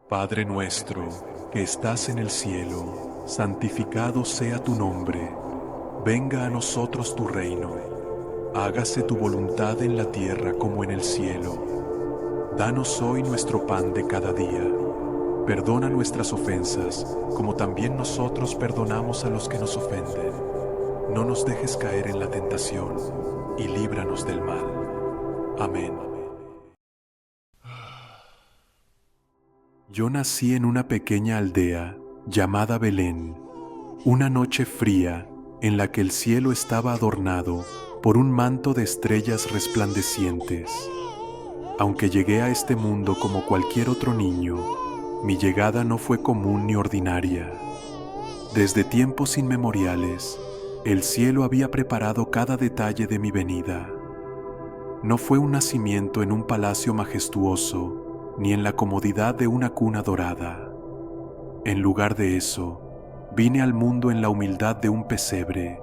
Padre nuestro, que estás en el cielo, santificado sea tu nombre. Venga a nosotros tu reino. Hágase tu voluntad en la tierra como en el cielo. Danos hoy nuestro pan de cada día. Perdona nuestras ofensas, como también nosotros perdonamos a los que nos ofenden. No nos dejes caer en la tentación, y líbranos del mal. Amén. Yo nací en una pequeña aldea llamada Belén, una noche fría en la que el cielo estaba adornado por un manto de estrellas resplandecientes. Aunque llegué a este mundo como cualquier otro niño, mi llegada no fue común ni ordinaria. Desde tiempos inmemoriales, el cielo había preparado cada detalle de mi venida. No fue un nacimiento en un palacio majestuoso, ni en la comodidad de una cuna dorada. En lugar de eso, vine al mundo en la humildad de un pesebre,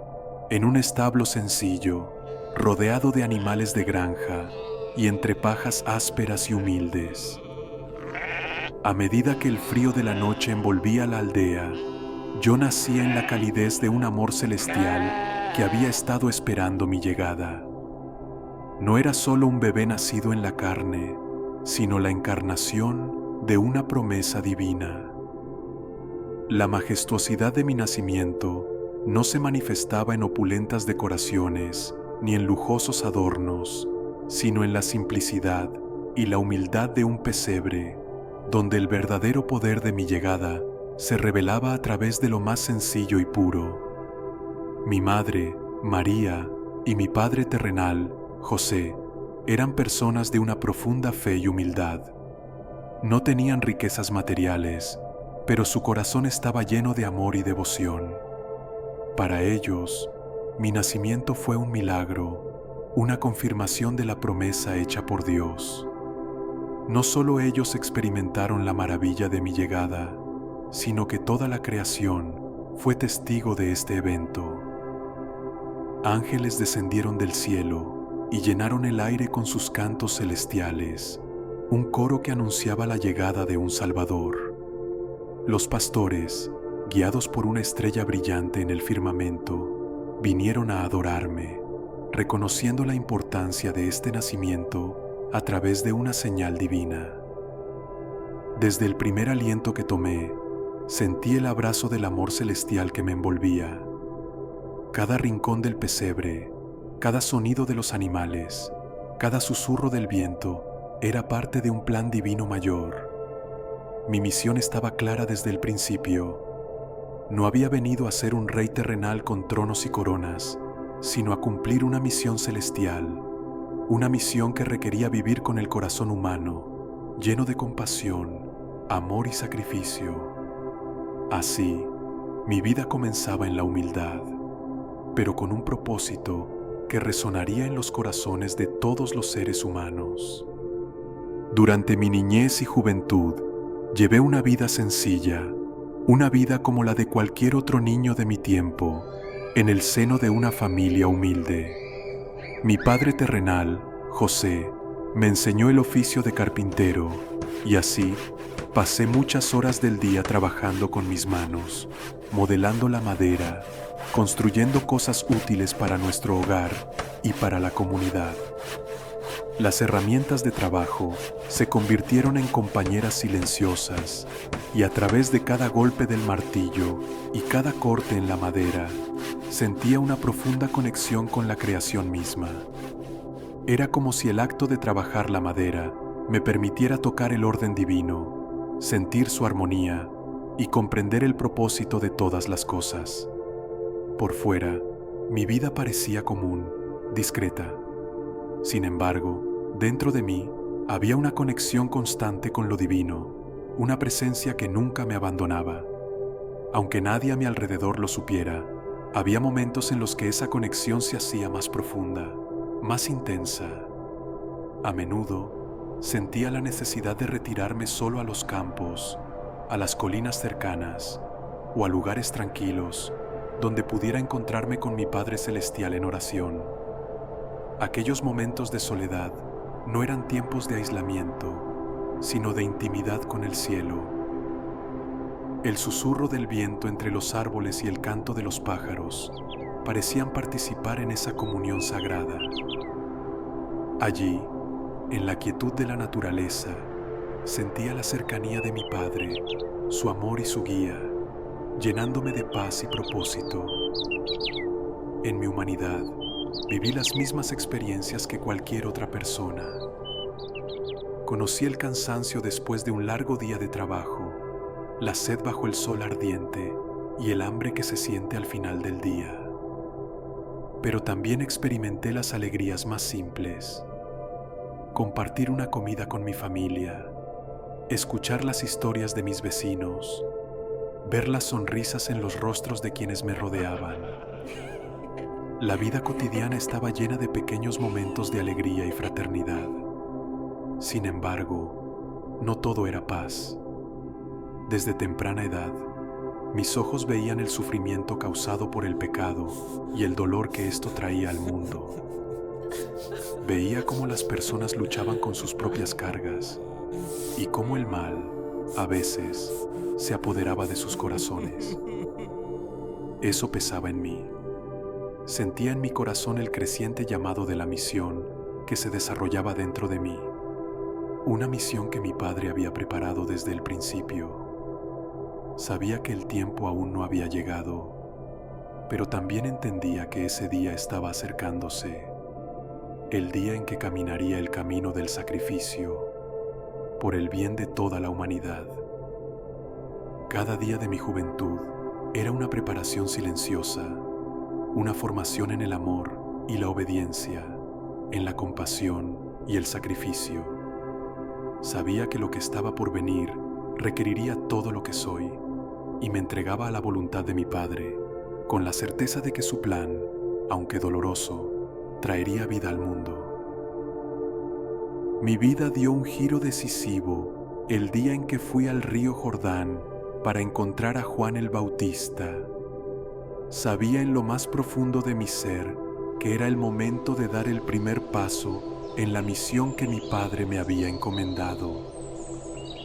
en un establo sencillo, rodeado de animales de granja y entre pajas ásperas y humildes. A medida que el frío de la noche envolvía la aldea, yo nacía en la calidez de un amor celestial que había estado esperando mi llegada. No era solo un bebé nacido en la carne, sino la encarnación de una promesa divina. La majestuosidad de mi nacimiento no se manifestaba en opulentas decoraciones ni en lujosos adornos, sino en la simplicidad y la humildad de un pesebre, donde el verdadero poder de mi llegada se revelaba a través de lo más sencillo y puro. Mi madre, María, y mi padre terrenal, José, eran personas de una profunda fe y humildad. No tenían riquezas materiales, pero su corazón estaba lleno de amor y devoción. Para ellos, mi nacimiento fue un milagro, una confirmación de la promesa hecha por Dios. No solo ellos experimentaron la maravilla de mi llegada, sino que toda la creación fue testigo de este evento. Ángeles descendieron del cielo y llenaron el aire con sus cantos celestiales, un coro que anunciaba la llegada de un Salvador. Los pastores, guiados por una estrella brillante en el firmamento, vinieron a adorarme, reconociendo la importancia de este nacimiento a través de una señal divina. Desde el primer aliento que tomé, sentí el abrazo del amor celestial que me envolvía. Cada rincón del pesebre, cada sonido de los animales, cada susurro del viento era parte de un plan divino mayor. Mi misión estaba clara desde el principio. No había venido a ser un rey terrenal con tronos y coronas, sino a cumplir una misión celestial, una misión que requería vivir con el corazón humano, lleno de compasión, amor y sacrificio. Así, mi vida comenzaba en la humildad, pero con un propósito que resonaría en los corazones de todos los seres humanos. Durante mi niñez y juventud, llevé una vida sencilla, una vida como la de cualquier otro niño de mi tiempo, en el seno de una familia humilde. Mi padre terrenal, José, me enseñó el oficio de carpintero, y así pasé muchas horas del día trabajando con mis manos, modelando la madera, construyendo cosas útiles para nuestro hogar y para la comunidad. Las herramientas de trabajo se convirtieron en compañeras silenciosas, y a través de cada golpe del martillo y cada corte en la madera, sentía una profunda conexión con la creación misma. Era como si el acto de trabajar la madera me permitiera tocar el orden divino, sentir su armonía y comprender el propósito de todas las cosas. Por fuera, mi vida parecía común, discreta. Sin embargo, dentro de mí había una conexión constante con lo divino, una presencia que nunca me abandonaba. Aunque nadie a mi alrededor lo supiera, había momentos en los que esa conexión se hacía más profunda, más intensa. A menudo, sentía la necesidad de retirarme solo a los campos, a las colinas cercanas o a lugares tranquilos, donde pudiera encontrarme con mi Padre Celestial en oración. Aquellos momentos de soledad no eran tiempos de aislamiento, sino de intimidad con el cielo. El susurro del viento entre los árboles y el canto de los pájaros parecían participar en esa comunión sagrada. Allí, en la quietud de la naturaleza, sentía la cercanía de mi Padre, su amor y su guía, llenándome de paz y propósito. En mi humanidad, viví las mismas experiencias que cualquier otra persona. Conocí el cansancio después de un largo día de trabajo, la sed bajo el sol ardiente y el hambre que se siente al final del día. Pero también experimenté las alegrías más simples. Compartir una comida con mi familia, escuchar las historias de mis vecinos, ver las sonrisas en los rostros de quienes me rodeaban. La vida cotidiana estaba llena de pequeños momentos de alegría y fraternidad. Sin embargo, no todo era paz. Desde temprana edad, mis ojos veían el sufrimiento causado por el pecado y el dolor que esto traía al mundo. Veía cómo las personas luchaban con sus propias cargas y cómo el mal, a veces, se apoderaba de sus corazones. Eso pesaba en mí. Sentía en mi corazón el creciente llamado de la misión que se desarrollaba dentro de mí. Una misión que mi Padre había preparado desde el principio. Sabía que el tiempo aún no había llegado, pero también entendía que ese día estaba acercándose, el día en que caminaría el camino del sacrificio por el bien de toda la humanidad. Cada día de mi juventud era una preparación silenciosa, una formación en el amor y la obediencia, en la compasión y el sacrificio. Sabía que lo que estaba por venir requeriría todo lo que soy y me entregaba a la voluntad de mi Padre, con la certeza de que su plan, aunque doloroso, traería vida al mundo. Mi vida dio un giro decisivo el día en que fui al río Jordán para encontrar a Juan el Bautista. Sabía en lo más profundo de mi ser que era el momento de dar el primer paso en la misión que mi Padre me había encomendado.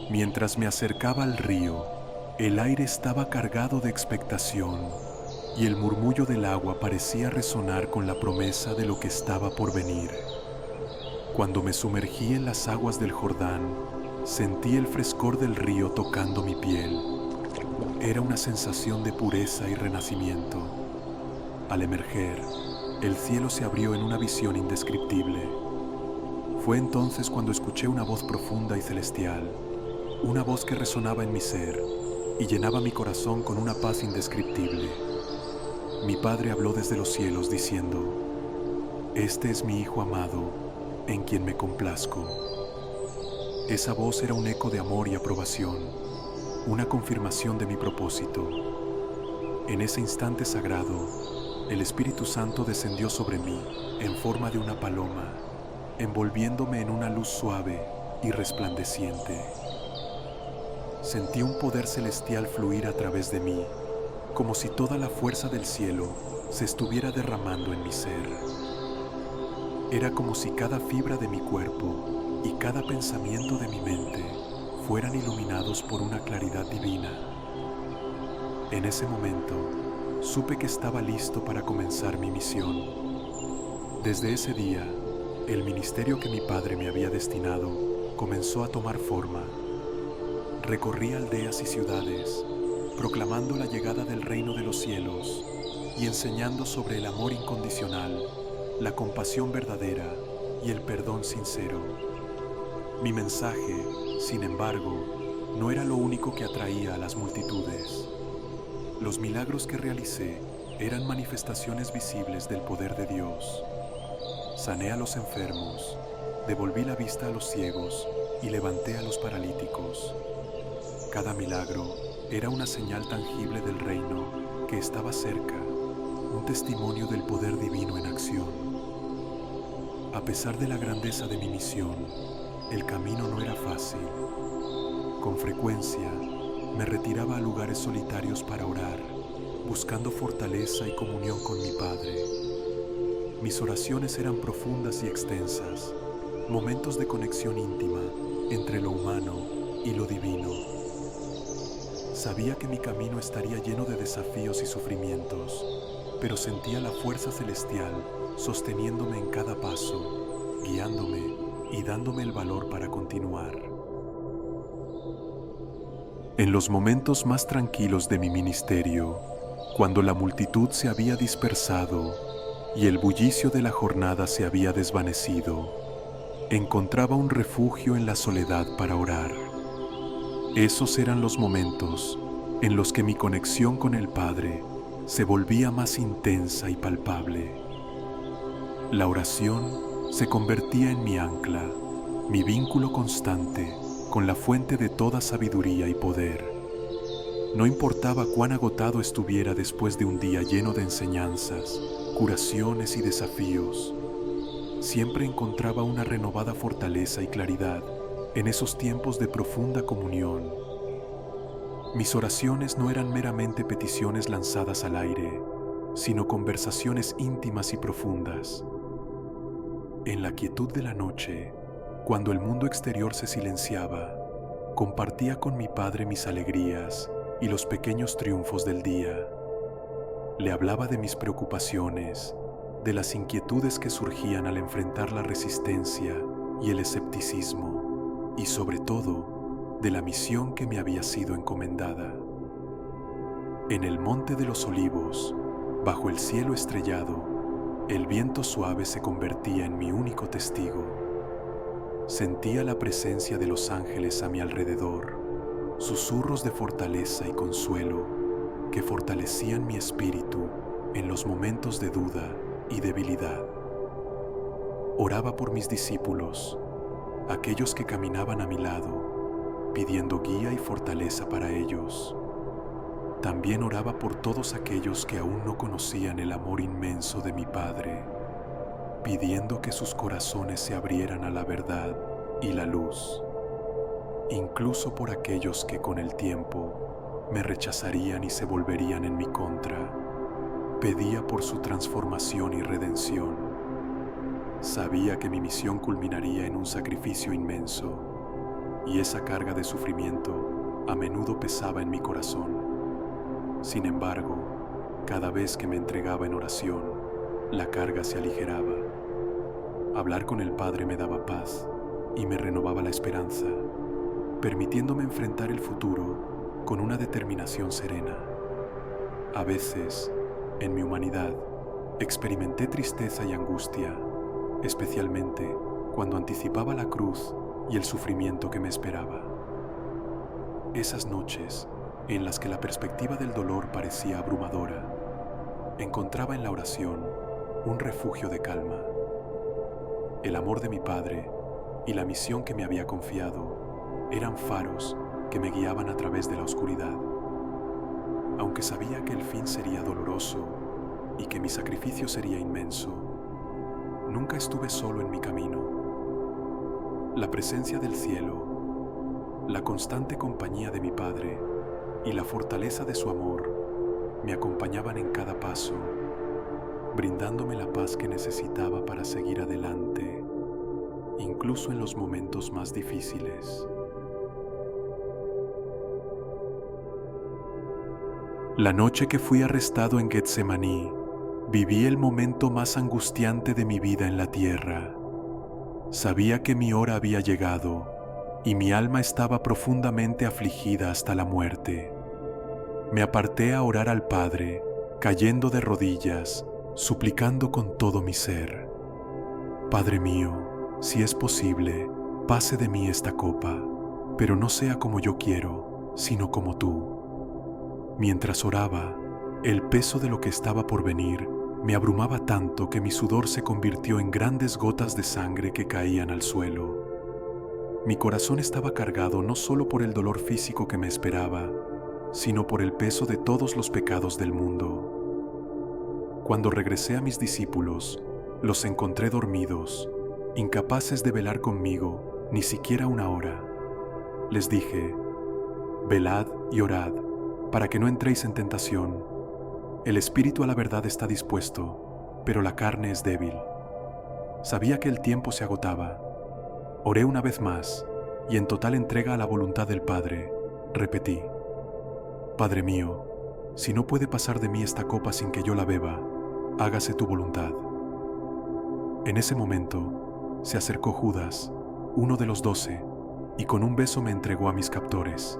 Mientras me acercaba al río, el aire estaba cargado de expectación y el murmullo del agua parecía resonar con la promesa de lo que estaba por venir. Cuando me sumergí en las aguas del Jordán, sentí el frescor del río tocando mi piel. Era una sensación de pureza y renacimiento. Al emerger, el cielo se abrió en una visión indescriptible. Fue entonces cuando escuché una voz profunda y celestial, una voz que resonaba en mi ser y llenaba mi corazón con una paz indescriptible. Mi Padre habló desde los cielos diciendo: «Este es mi Hijo amado, en quien me complazco». Esa voz era un eco de amor y aprobación, una confirmación de mi propósito. En ese instante sagrado, el Espíritu Santo descendió sobre mí en forma de una paloma, envolviéndome en una luz suave y resplandeciente. Sentí un poder celestial fluir a través de mí, como si toda la fuerza del cielo se estuviera derramando en mi ser. Era como si cada fibra de mi cuerpo y cada pensamiento de mi mente fueran iluminados por una claridad divina. En ese momento, supe que estaba listo para comenzar mi misión. Desde ese día, el ministerio que mi Padre me había destinado comenzó a tomar forma. Recorrí aldeas y ciudades, proclamando la llegada del reino de los cielos y enseñando sobre el amor incondicional, la compasión verdadera y el perdón sincero. Mi mensaje, sin embargo, no era lo único que atraía a las multitudes. Los milagros que realicé eran manifestaciones visibles del poder de Dios. Sané a los enfermos, devolví la vista a los ciegos y levanté a los paralíticos. Cada milagro era una señal tangible del reino que estaba cerca, un testimonio del poder divino en acción. A pesar de la grandeza de mi misión, el camino no era fácil. Con frecuencia, me retiraba a lugares solitarios para orar, buscando fortaleza y comunión con mi Padre. Mis oraciones eran profundas y extensas, momentos de conexión íntima entre lo humano y lo divino. Sabía que mi camino estaría lleno de desafíos y sufrimientos, pero sentía la fuerza celestial sosteniéndome en cada paso, guiándome y dándome el valor para continuar. En los momentos más tranquilos de mi ministerio, cuando la multitud se había dispersado y el bullicio de la jornada se había desvanecido, encontraba un refugio en la soledad para orar. Esos eran los momentos en los que mi conexión con el Padre se volvía más intensa y palpable. La oración se convertía en mi ancla, mi vínculo constante con la fuente de toda sabiduría y poder. No importaba cuán agotado estuviera después de un día lleno de enseñanzas, curaciones y desafíos, siempre encontraba una renovada fortaleza y claridad en esos tiempos de profunda comunión. Mis oraciones no eran meramente peticiones lanzadas al aire, sino conversaciones íntimas y profundas. En la quietud de la noche, cuando el mundo exterior se silenciaba, compartía con mi Padre mis alegrías y los pequeños triunfos del día. Le hablaba de mis preocupaciones, de las inquietudes que surgían al enfrentar la resistencia y el escepticismo, y sobre todo, de la misión que me había sido encomendada. En el Monte de los Olivos, bajo el cielo estrellado, el viento suave se convertía en mi único testigo. Sentía la presencia de los ángeles a mi alrededor, susurros de fortaleza y consuelo que fortalecían mi espíritu en los momentos de duda y debilidad. Oraba por mis discípulos, aquellos que caminaban a mi lado, pidiendo guía y fortaleza para ellos. También oraba por todos aquellos que aún no conocían el amor inmenso de mi Padre, pidiendo que sus corazones se abrieran a la verdad y la luz, incluso por aquellos que con el tiempo me rechazarían y se volverían en mi contra. Pedía por su transformación y redención. Sabía que mi misión culminaría en un sacrificio inmenso, y esa carga de sufrimiento a menudo pesaba en mi corazón. Sin embargo, cada vez que me entregaba en oración, la carga se aligeraba. Hablar con el Padre me daba paz y me renovaba la esperanza, permitiéndome enfrentar el futuro con una determinación serena. A veces, en mi humanidad, experimenté tristeza y angustia, especialmente cuando anticipaba la cruz y el sufrimiento que me esperaba. Esas noches, en las que la perspectiva del dolor parecía abrumadora, encontraba en la oración un refugio de calma. El amor de mi Padre y la misión que me había confiado eran faros que me guiaban a través de la oscuridad. Aunque sabía que el fin sería doloroso y que mi sacrificio sería inmenso, nunca estuve solo en mi camino. La presencia del cielo, la constante compañía de mi Padre y la fortaleza de su amor me acompañaban en cada paso, brindándome la paz que necesitaba para seguir adelante, incluso en los momentos más difíciles. La noche que fui arrestado en Getsemaní, viví el momento más angustiante de mi vida en la tierra. Sabía que mi hora había llegado y mi alma estaba profundamente afligida hasta la muerte. Me aparté a orar al Padre, cayendo de rodillas, suplicando con todo mi ser: Padre mío, si es posible, pase de mí esta copa, pero no sea como yo quiero, sino como tú. Mientras oraba, el peso de lo que estaba por venir me abrumaba tanto que mi sudor se convirtió en grandes gotas de sangre que caían al suelo. Mi corazón estaba cargado no solo por el dolor físico que me esperaba, sino por el peso de todos los pecados del mundo. Cuando regresé a mis discípulos, los encontré dormidos, incapaces de velar conmigo ni siquiera una hora. Les dije: velad y orad, para que no entréis en tentación. El espíritu a la verdad está dispuesto, pero la carne es débil. Sabía que el tiempo se agotaba. Oré una vez más, y en total entrega a la voluntad del Padre, repetí: Padre mío, si no puede pasar de mí esta copa sin que yo la beba, hágase tu voluntad. En ese momento se acercó Judas, uno de los 12, y con un beso me entregó a mis captores.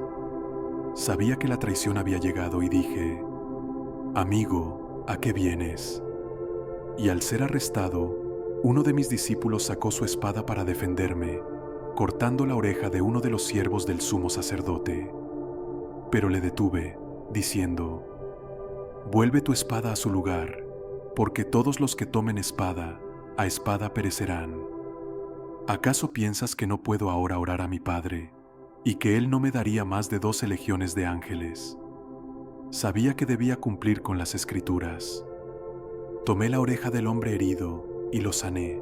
Sabía que la traición había llegado y dije: Amigo, ¿a qué vienes? Y al ser arrestado, uno de mis discípulos sacó su espada para defenderme, cortando la oreja de uno de los siervos del sumo sacerdote. Pero le detuve, diciendo: Vuelve tu espada a su lugar, porque todos los que tomen espada, a espada perecerán. ¿Acaso piensas que no puedo ahora orar a mi Padre, y que Él no me daría más de 12 legiones de ángeles? Sabía que debía cumplir con las Escrituras. Tomé la oreja del hombre herido y lo sané,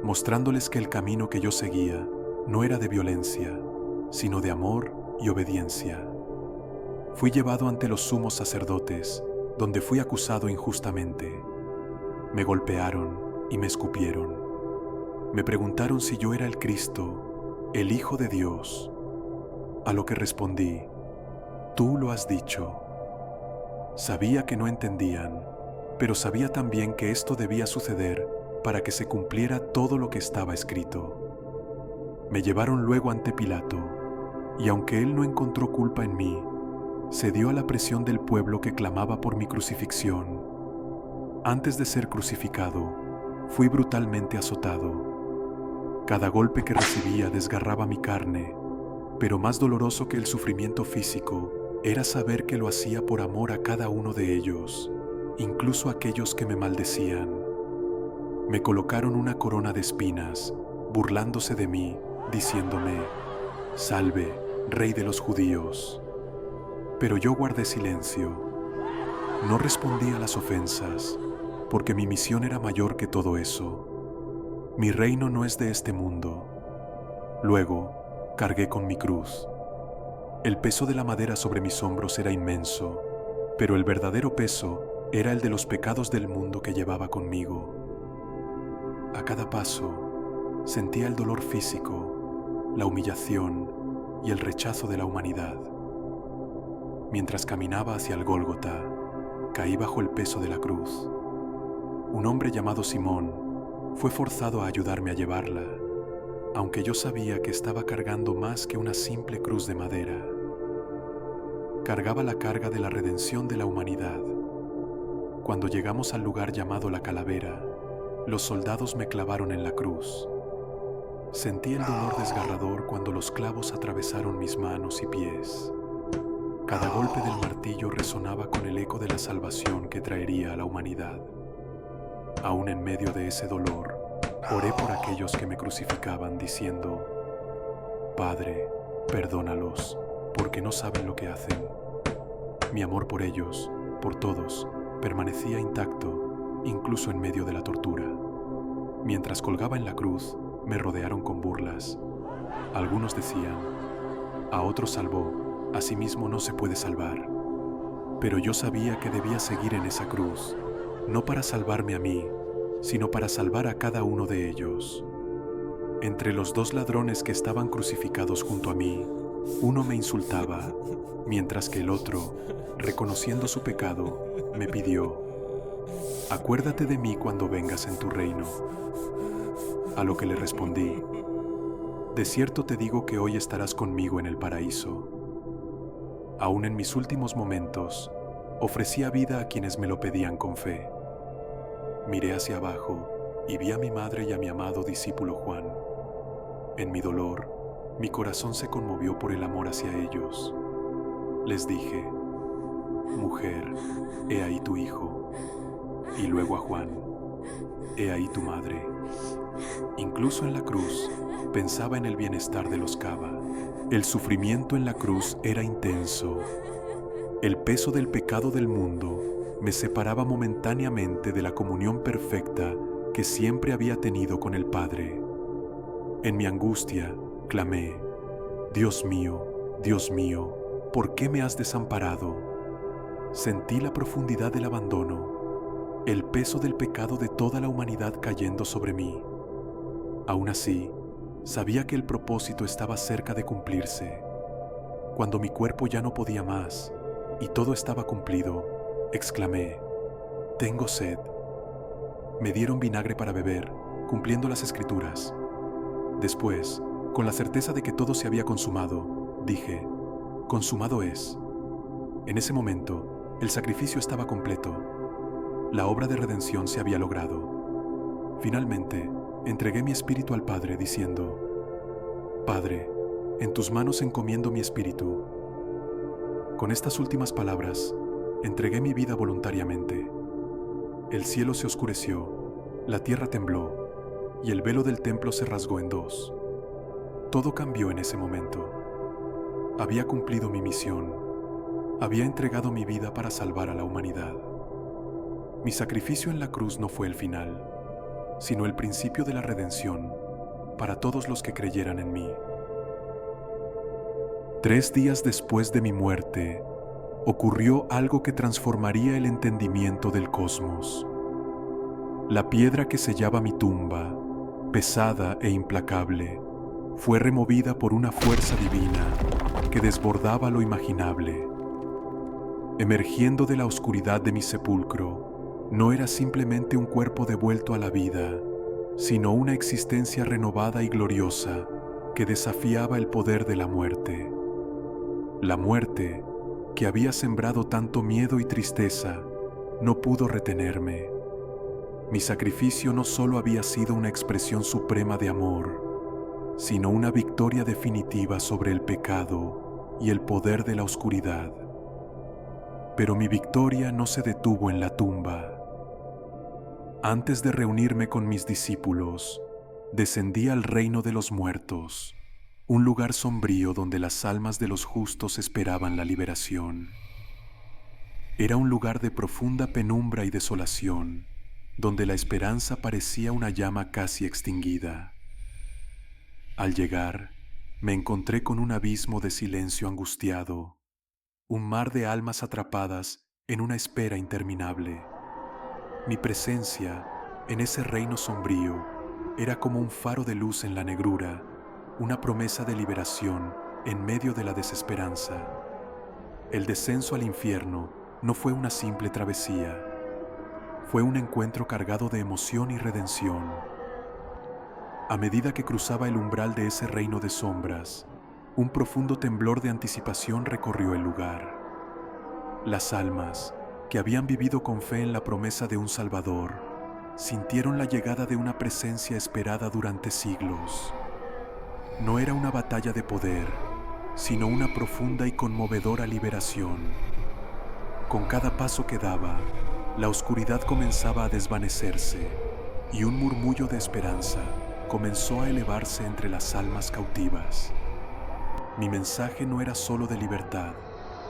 mostrándoles que el camino que yo seguía no era de violencia, sino de amor y obediencia. Fui llevado ante los sumos sacerdotes, donde fui acusado injustamente. Me golpearon y me escupieron. Me preguntaron si yo era el Cristo, el Hijo de Dios. A lo que respondí: Tú lo has dicho. Sabía que no entendían, pero sabía también que esto debía suceder para que se cumpliera todo lo que estaba escrito. Me llevaron luego ante Pilato, y aunque él no encontró culpa en mí, cedió a la presión del pueblo que clamaba por mi crucifixión. Antes de ser crucificado, fui brutalmente azotado. Cada golpe que recibía desgarraba mi carne, pero más doloroso que el sufrimiento físico era saber que lo hacía por amor a cada uno de ellos, incluso aquellos que me maldecían. Me colocaron una corona de espinas, burlándose de mí, diciéndome: Salve, Rey de los judíos. Pero yo guardé silencio. No respondí a las ofensas, porque mi misión era mayor que todo eso. Mi reino no es de este mundo. Luego, cargué con mi cruz. El peso de la madera sobre mis hombros era inmenso, pero el verdadero peso era el de los pecados del mundo que llevaba conmigo. A cada paso, sentía el dolor físico, la humillación y el rechazo de la humanidad. Mientras caminaba hacia el Gólgota, caí bajo el peso de la cruz. Un hombre llamado Simón fue forzado a ayudarme a llevarla, aunque yo sabía que estaba cargando más que una simple cruz de madera. Cargaba la carga de la redención de la humanidad. Cuando llegamos al lugar llamado la Calavera, los soldados me clavaron en la cruz. Sentí el dolor desgarrador cuando los clavos atravesaron mis manos y pies. Cada golpe del martillo resonaba con el eco de la salvación que traería a la humanidad. Aún en medio de ese dolor, oré por aquellos que me crucificaban, diciendo: Padre, perdónalos, porque no saben lo que hacen. Mi amor por ellos, por todos, permanecía intacto, incluso en medio de la tortura. Mientras colgaba en la cruz, me rodearon con burlas. Algunos decían: A otro salvó, a sí mismo no se puede salvar. Pero yo sabía que debía seguir en esa cruz, no para salvarme a mí, sino para salvar a cada uno de ellos. Entre los 2 ladrones que estaban crucificados junto a mí, uno me insultaba, mientras que el otro, reconociendo su pecado, me pidió: Acuérdate de mí cuando vengas en tu reino. A lo que le respondí: De cierto te digo que hoy estarás conmigo en el paraíso. Aún en mis últimos momentos, ofrecía vida a quienes me lo pedían con fe. Miré hacia abajo y vi a mi madre y a mi amado discípulo Juan. En mi dolor, mi corazón se conmovió por el amor hacia ellos. Les dije: Mujer, he ahí tu hijo. Y luego a Juan: He ahí tu madre. Incluso en la cruz, pensaba en el bienestar de los Cava. El sufrimiento en la cruz era intenso. El peso del pecado del mundo me separaba momentáneamente de la comunión perfecta que siempre había tenido con el Padre. En mi angustia, clamé: Dios mío, ¿por qué me has desamparado? Sentí la profundidad del abandono, el peso del pecado de toda la humanidad cayendo sobre mí. Aún así, Sabía que el propósito estaba cerca de cumplirse. Cuando mi cuerpo ya no podía más y todo estaba cumplido, exclamé: «Tengo sed». Me dieron vinagre para beber, cumpliendo las escrituras. Después, con la certeza de que todo se había consumado, dije: «Consumado es». En ese momento, el sacrificio estaba completo. La obra de redención se había logrado. Finalmente, entregué mi espíritu al Padre diciendo: «Padre, en tus manos encomiendo mi espíritu». Con estas últimas palabras, entregué mi vida voluntariamente. El cielo se oscureció, la tierra tembló, y el velo del templo se rasgó en dos. Todo cambió en ese momento. Había cumplido mi misión. Había entregado mi vida para salvar a la humanidad. Mi sacrificio en la cruz no fue el final, sino el principio de la redención para todos los que creyeran en mí. 3 días después de mi muerte, ocurrió algo que transformaría el entendimiento del cosmos. La piedra que sellaba mi tumba, pesada e implacable, fue removida por una fuerza divina que desbordaba lo imaginable. Emergiendo de la oscuridad de mi sepulcro, no era simplemente un cuerpo devuelto a la vida, sino una existencia renovada y gloriosa que desafiaba el poder de la muerte. La muerte, que había sembrado tanto miedo y tristeza, no pudo retenerme. Mi sacrificio no solo había sido una expresión suprema de amor, sino una victoria definitiva sobre el pecado y el poder de la oscuridad. Pero mi victoria no se detuvo en la tumba. Antes de reunirme con mis discípulos, descendí al reino de los muertos, un lugar sombrío donde las almas de los justos esperaban la liberación. Era un lugar de profunda penumbra y desolación, donde la esperanza parecía una llama casi extinguida. Al llegar, me encontré con un abismo de silencio angustiado, un mar de almas atrapadas en una espera interminable. Mi presencia en ese reino sombrío era como un faro de luz en la negrura, una promesa de liberación en medio de la desesperanza. El descenso al infierno no fue una simple travesía, fue un encuentro cargado de emoción y redención. A medida que cruzaba el umbral de ese reino de sombras, un profundo temblor de anticipación recorrió el lugar. Las almas, que habían vivido con fe en la promesa de un Salvador, sintieron la llegada de una presencia esperada durante siglos. No era una batalla de poder, sino una profunda y conmovedora liberación. Con cada paso que daba, la oscuridad comenzaba a desvanecerse y un murmullo de esperanza comenzó a elevarse entre las almas cautivas. Mi mensaje no era solo de libertad,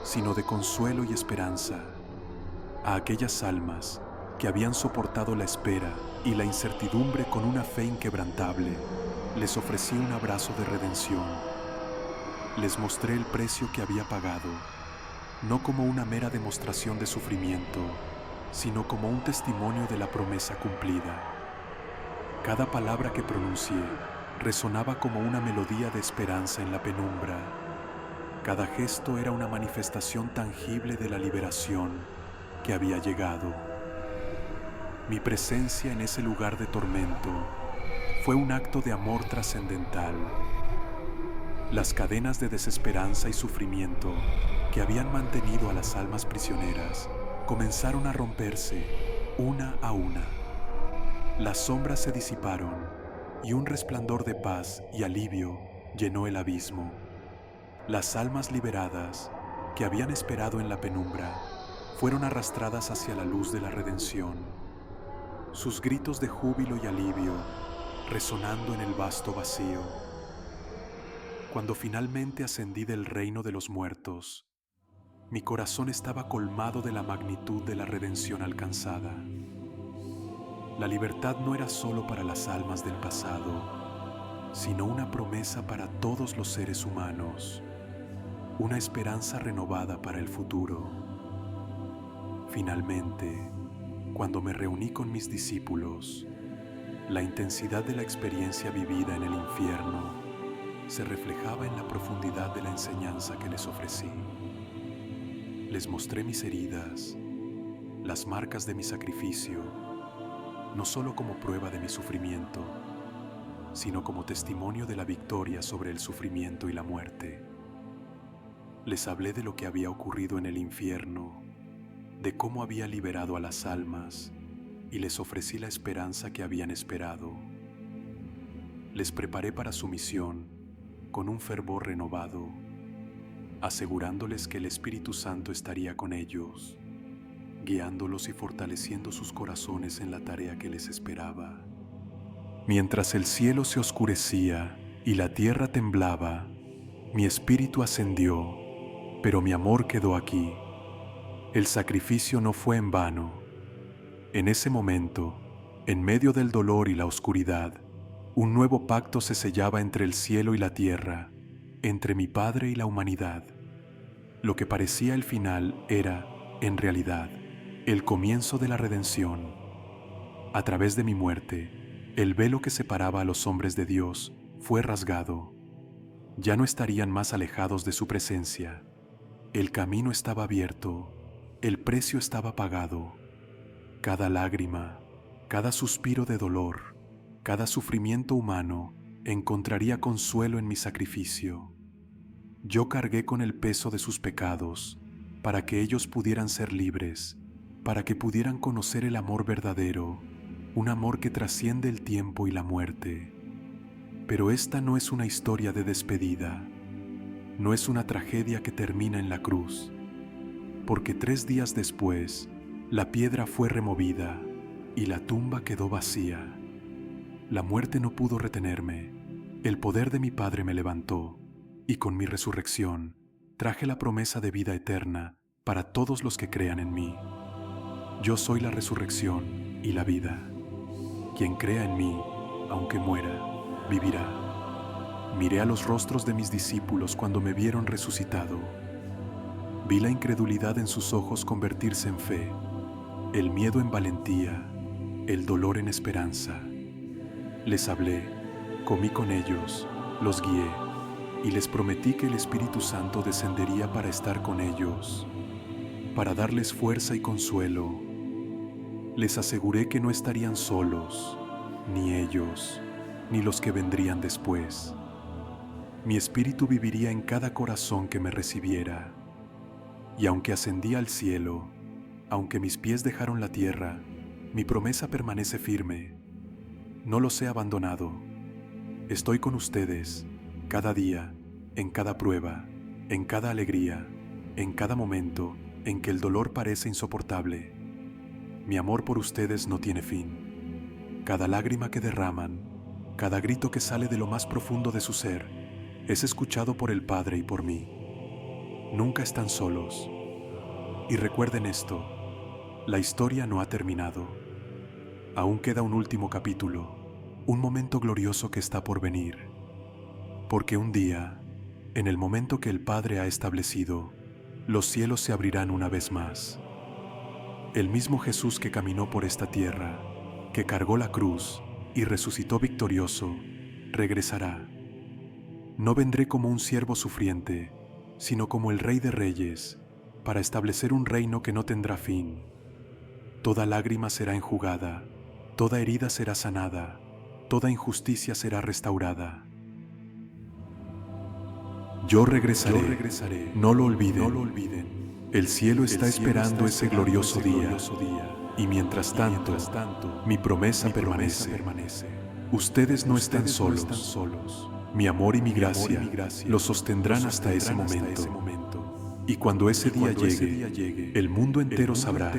sino de consuelo y esperanza. A aquellas almas que habían soportado la espera y la incertidumbre con una fe inquebrantable, les ofrecí un abrazo de redención. Les mostré el precio que había pagado, no como una mera demostración de sufrimiento, sino como un testimonio de la promesa cumplida. Cada palabra que pronuncié resonaba como una melodía de esperanza en la penumbra. Cada gesto era una manifestación tangible de la liberación que había llegado. Mi presencia en ese lugar de tormento fue un acto de amor trascendental. Las cadenas de desesperanza y sufrimiento que habían mantenido a las almas prisioneras comenzaron a romperse una a una. Las sombras se disiparon y un resplandor de paz y alivio llenó el abismo. Las almas liberadas, que habían esperado en la penumbra, fueron arrastradas hacia la luz de la redención. Sus gritos de júbilo y alivio resonando en el vasto vacío. Cuando finalmente ascendí del reino de los muertos, mi corazón estaba colmado de la magnitud de la redención alcanzada. La libertad no era solo para las almas del pasado, sino una promesa para todos los seres humanos, una esperanza renovada para el futuro. Finalmente, cuando me reuní con mis discípulos, La intensidad de la experiencia vivida en el infierno se reflejaba en la profundidad de la enseñanza que les ofrecí. Les mostré mis heridas, las marcas de mi sacrificio, no solo como prueba de mi sufrimiento, sino como testimonio de la victoria sobre el sufrimiento y la muerte. Les hablé de lo que había ocurrido en el infierno, de cómo había liberado a las almas, y les ofrecí la esperanza que habían esperado. Les preparé para su misión con un fervor renovado, asegurándoles que el Espíritu Santo estaría con ellos, guiándolos y fortaleciendo sus corazones en la tarea que les esperaba. Mientras el cielo se oscurecía y la tierra temblaba, mi espíritu ascendió, pero mi amor quedó aquí. El sacrificio no fue en vano. En ese momento, en medio del dolor y la oscuridad, un nuevo pacto se sellaba entre el cielo y la tierra, entre mi Padre y la humanidad. Lo que parecía el final era, en realidad, el comienzo de la redención. A través de mi muerte, el velo que separaba a los hombres de Dios fue rasgado. Ya no estarían más alejados de su presencia. El camino estaba abierto, el precio estaba pagado. Cada lágrima, cada suspiro de dolor, cada sufrimiento humano encontraría consuelo en mi sacrificio. Yo cargué con el peso de sus pecados para que ellos pudieran ser libres, para que pudieran conocer el amor verdadero, un amor que trasciende el tiempo y la muerte. Pero esta no es una historia de despedida, no es una tragedia que termina en la cruz, porque 3 días después, la piedra fue removida y la tumba quedó vacía. La muerte no pudo retenerme. El poder de mi Padre me levantó, y con mi resurrección traje la promesa de vida eterna para todos los que crean en mí. Yo soy la resurrección y la vida. Quien crea en mí, aunque muera, vivirá. Miré a los rostros de mis discípulos cuando me vieron resucitado. Vi la incredulidad en sus ojos convertirse en fe, el miedo en valentía, el dolor en esperanza. Les hablé, comí con ellos, los guié y les prometí que el Espíritu Santo descendería para estar con ellos, para darles fuerza y consuelo. Les aseguré que no estarían solos, ni ellos, ni los que vendrían después. Mi Espíritu viviría en cada corazón que me recibiera. Y aunque ascendí al cielo, aunque mis pies dejaron la tierra, mi promesa permanece firme. No los he abandonado. Estoy con ustedes, cada día, en cada prueba, en cada alegría, en cada momento en que el dolor parece insoportable. Mi amor por ustedes no tiene fin. Cada lágrima que derraman, cada grito que sale de lo más profundo de su ser, es escuchado por el Padre y por mí. Nunca están solos. Y recuerden esto, la historia no ha terminado. Aún queda un último capítulo, un momento glorioso que está por venir. Porque un día, en el momento que el Padre ha establecido, los cielos se abrirán una vez más. El mismo Jesús que caminó por esta tierra, que cargó la cruz y resucitó victorioso, regresará. No vendré como un siervo sufriente, sino como el Rey de Reyes, para establecer un reino que no tendrá fin. Toda lágrima será enjugada, toda herida será sanada, toda injusticia será restaurada. Yo regresaré, no lo olviden. El cielo está esperando ese glorioso día, y mientras tanto, mi promesa permanece. Ustedes no están solos. Mi amor y mi gracia los sostendrán hasta ese momento. Y cuando ese día llegue, el mundo entero sabrá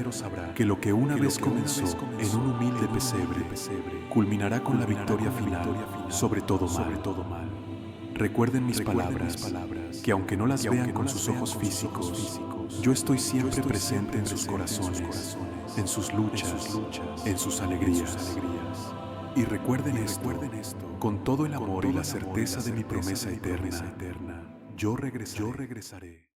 que lo que una vez comenzó en un humilde pesebre culminará con la victoria final sobre todo mal. Recuerden mis palabras, que aunque no las vean con sus ojos físicos, yo estoy siempre presente en sus corazones, en sus luchas, en sus alegrías. Y recuerden esto, con todo el amor y la certeza de mi promesa eterna, yo regresaré.